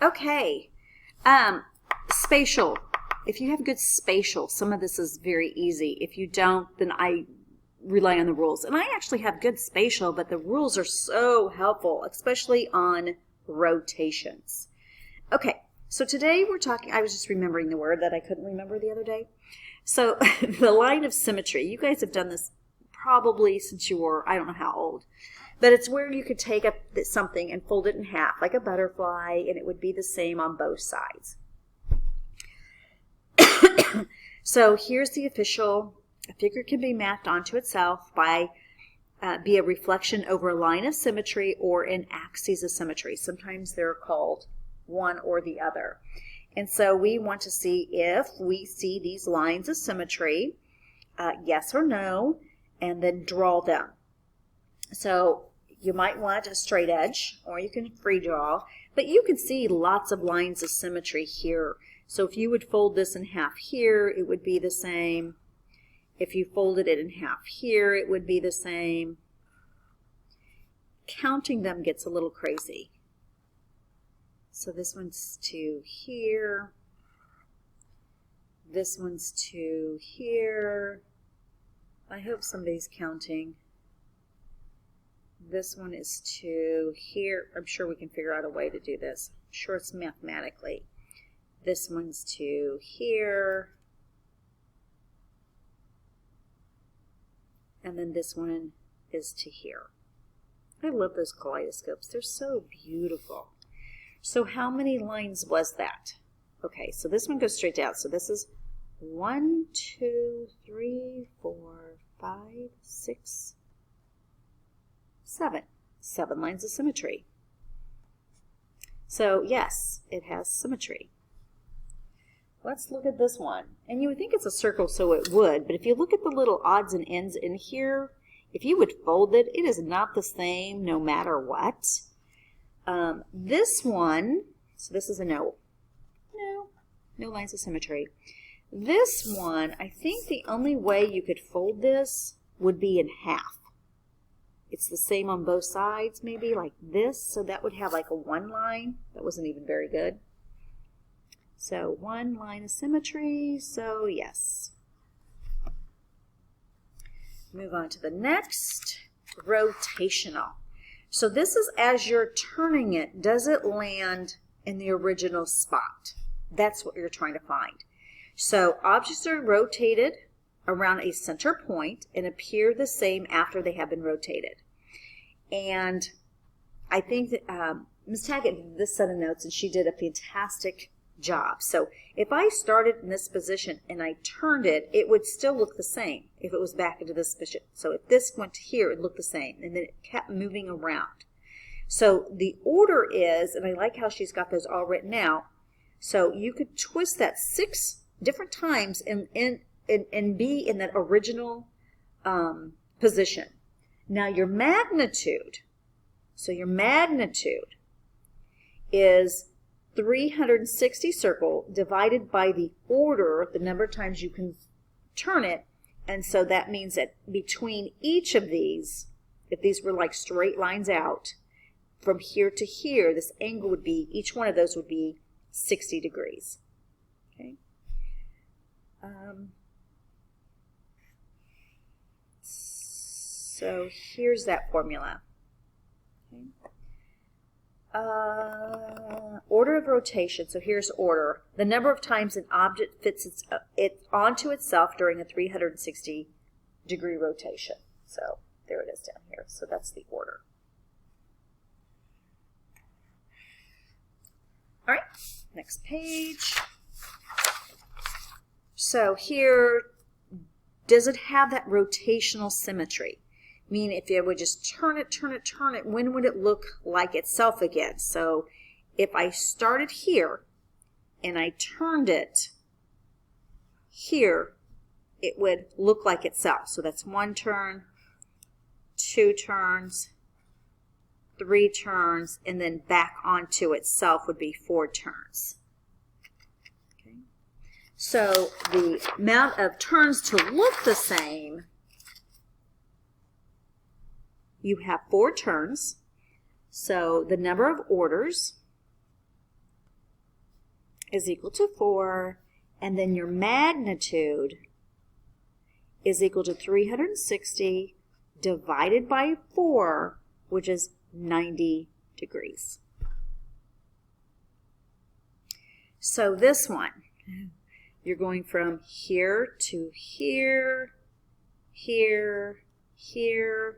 Okay. Spatial. If you have good spatial, some of this is very easy. If you don't, then I rely on the rules. And I actually have good spatial, but the rules are so helpful, especially on rotations. Okay, so today we're talking, I was just remembering the word that I couldn't remember the other day. So the line of symmetry, you guys have done this probably since you were, I don't know how old, but it's where you could take up something and fold it in half like a butterfly, and it would be the same on both sides. So here's the official. A figure can be mapped onto itself by be a reflection over a line of symmetry or an axis of symmetry. Sometimes they're called one or the other. And so we want to see if we see these lines of symmetry, yes or no, and then draw them. So you might want a straight edge, or you can free draw, but you can see lots of lines of symmetry here. So if you would fold this in half here, it would be the same. If you folded it in half here, it would be the same. Counting them gets a little crazy. So this one's to here. This one's to here. I hope somebody's counting. This one is to here. I'm sure we can figure out a way to do this. I'm sure it's mathematically. This one's to here. And then this one is to here. I love those kaleidoscopes. They're so beautiful. So how many lines was that? Okay, so this one goes straight down. So this is 1, 2, 3, 4, 5, 6, 7. 7 lines of symmetry. So yes, it has symmetry. Let's look at this one. And you would think it's a circle, so it would, but if you look at the little odds and ends in here, if you would fold it, it is not the same no matter what. This one, so this is a no. No lines of symmetry. This one, I think the only way you could fold this would be in half. It's the same on both sides, maybe like this, so that would have like a 1 line. That wasn't even very good. So 1 line of symmetry, so yes. Move on to the next, rotational. So this is as you're turning it, does it land in the original spot? That's what you're trying to find. So objects are rotated around a center point and appear the same after they have been rotated. And I think that Ms. Taggett did this set of notes, and she did a fantastic job. So if I started in this position and I turned it, it would still look the same if it was back into this position. So if this went to here, it would look the same, and then it kept moving around. So the order is, and I like how she's got those all written out, so you could twist that 6 different times and be in that original position. Now your magnitude, so your magnitude is 360 circle divided by the order, the number of times you can turn it, and so that means that between each of these, if these were like straight lines out, from here to here, this angle would be, each one of those would be 60 degrees. Okay. So here's that formula. Okay. Order of rotation. So here's order. The number of times an object fits it onto itself during a 360 degree rotation. So there it is down here. So that's the order. All right, next page. So here, does it have that rotational symmetry? I mean, if it would just turn it, when would it look like itself again? So if I started here and I turned it here, it would look like itself. So that's 1 turn, 2 turns, 3 turns, and then back onto itself would be 4 turns. Okay. So the amount of turns to look the same, you have 4 turns. So the number of orders is equal to 4, and then your magnitude is equal to 360 divided by 4, which is 90 degrees. So this one, you're going from here to here, here, here.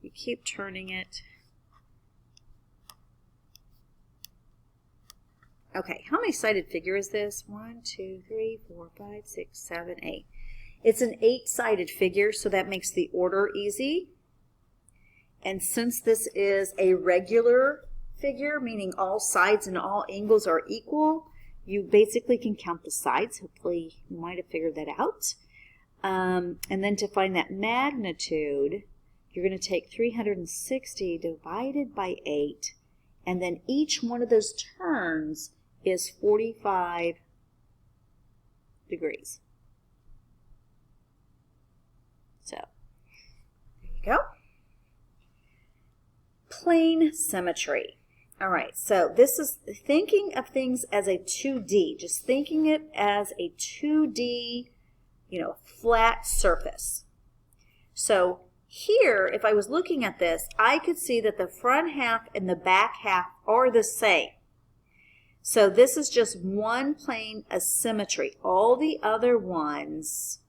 You keep turning it. Okay, how many sided figure is this? 1, 2, 3, 4, 5, 6, 7, 8. It's an 8-sided figure, so that makes the order easy. And since this is a regular figure, meaning all sides and all angles are equal, you basically can count the sides. Hopefully you might have figured that out. And then to find that magnitude, you're going to take 360 divided by 8, and then each one of those turns is 45 degrees. So, there you go. Plane symmetry. All right, so this is thinking of things as a 2D, just thinking it as a 2D, flat surface. So here, if I was looking at this, I could see that the front half and the back half are the same. So this is just one plane of symmetry. All the other ones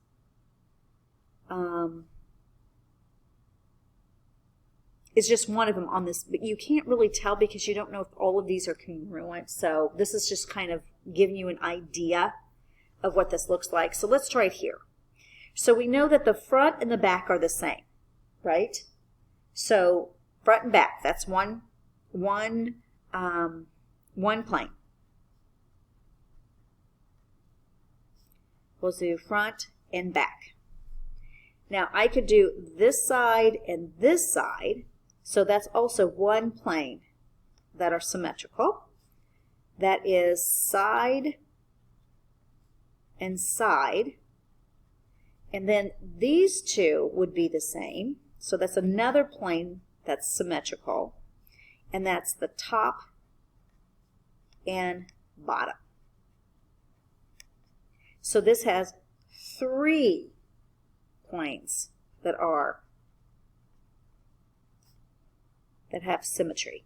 is just one of them on this, but you can't really tell because you don't know if all of these are congruent. So this is just kind of giving you an idea of what this looks like. So let's try it here. So we know that the front and the back are the same, right? So front and back, that's one plane. We'll do front and back. Now I could do this side and this side, so that's also one plane that are symmetrical. That is side and side. And then these two would be the same. So that's another plane that's symmetrical. And that's the top and bottom. So this has 3 planes that have symmetry.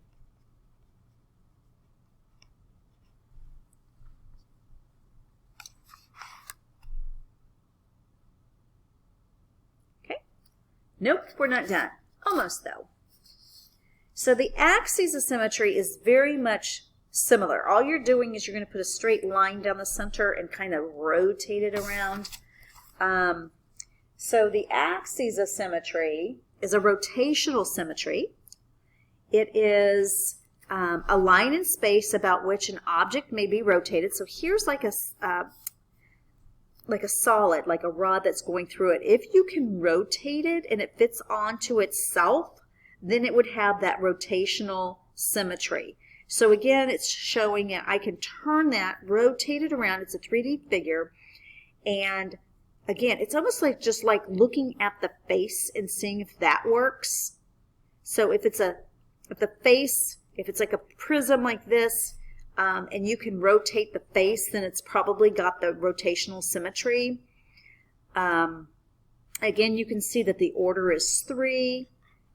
Okay. Nope, we're not done. Almost though. So the axis of symmetry is very much similar. All you're doing is you're going to put a straight line down the center and kind of rotate it around. So the axis of symmetry is a rotational symmetry. It is a line in space about which an object may be rotated. So here's like a solid, like a rod that's going through it. If you can rotate it and it fits onto itself, then it would have that rotational symmetry. So again, it's showing it. I can turn that, rotate it around. It's a 3D figure. And again, it's almost like just like looking at the face and seeing if that works. So if it's like a prism like this, and you can rotate the face, then it's probably got the rotational symmetry. Again, you can see that the order is 3.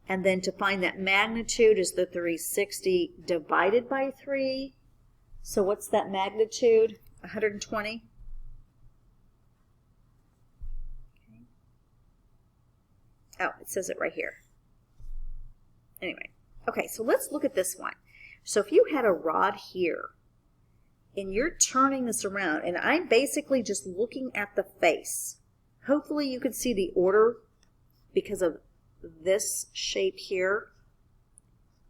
And then to find that magnitude is the 360 divided by 3. So what's that magnitude? 120. Okay. Oh, it says it right here. Anyway, okay, so let's look at this one. So if you had a rod here, and you're turning this around, and I'm basically just looking at the face. Hopefully you can see the order because of this shape here.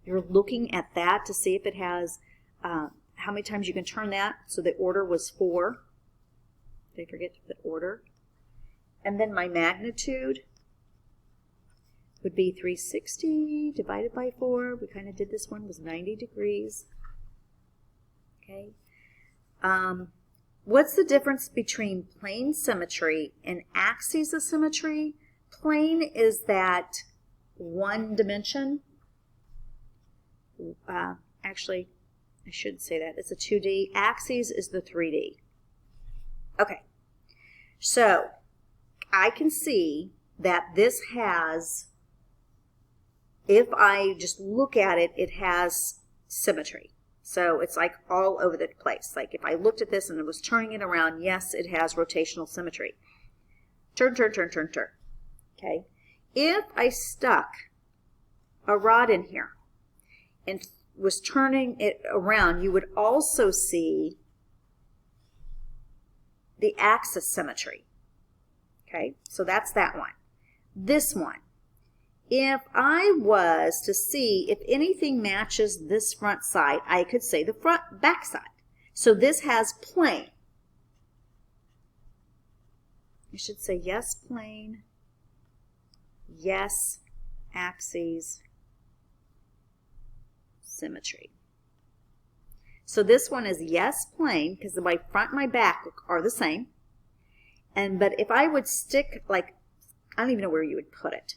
You're looking at that to see if it has how many times you can turn that. So the order was 4. Did I forget the order? And then my magnitude would be 360 divided by 4. We kind of did this one, was 90 degrees. Okay. What's the difference between plane symmetry and axes of symmetry? Plane is that one dimension. Actually, I shouldn't say that. It's a 2D. Axes is the 3D. Okay. So I can see that this has, if I just look at it, it has symmetry. So it's like all over the place. Like if I looked at this and it was turning it around, yes, it has rotational symmetry. Turn, turn, turn, turn, turn. Okay. If I stuck a rod in here and was turning it around, you would also see the axis symmetry. Okay, so that's that one. This one, if I was to see if anything matches this front side, I could say the back side. So this has plane. I should say yes, plane, yes, axes, symmetry. So this one is yes, plane, because my front and my back are the same. But if I would stick, like, I don't even know where you would put it.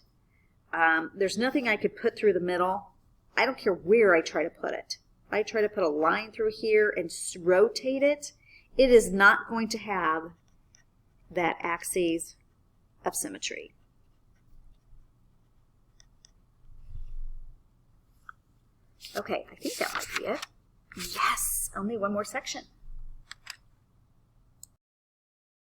There's nothing I could put through the middle. I don't care where I try to put it. If I try to put a line through here and rotate it, it is not going to have that axis of symmetry. Okay, I think that might be it. Yes, only one more section.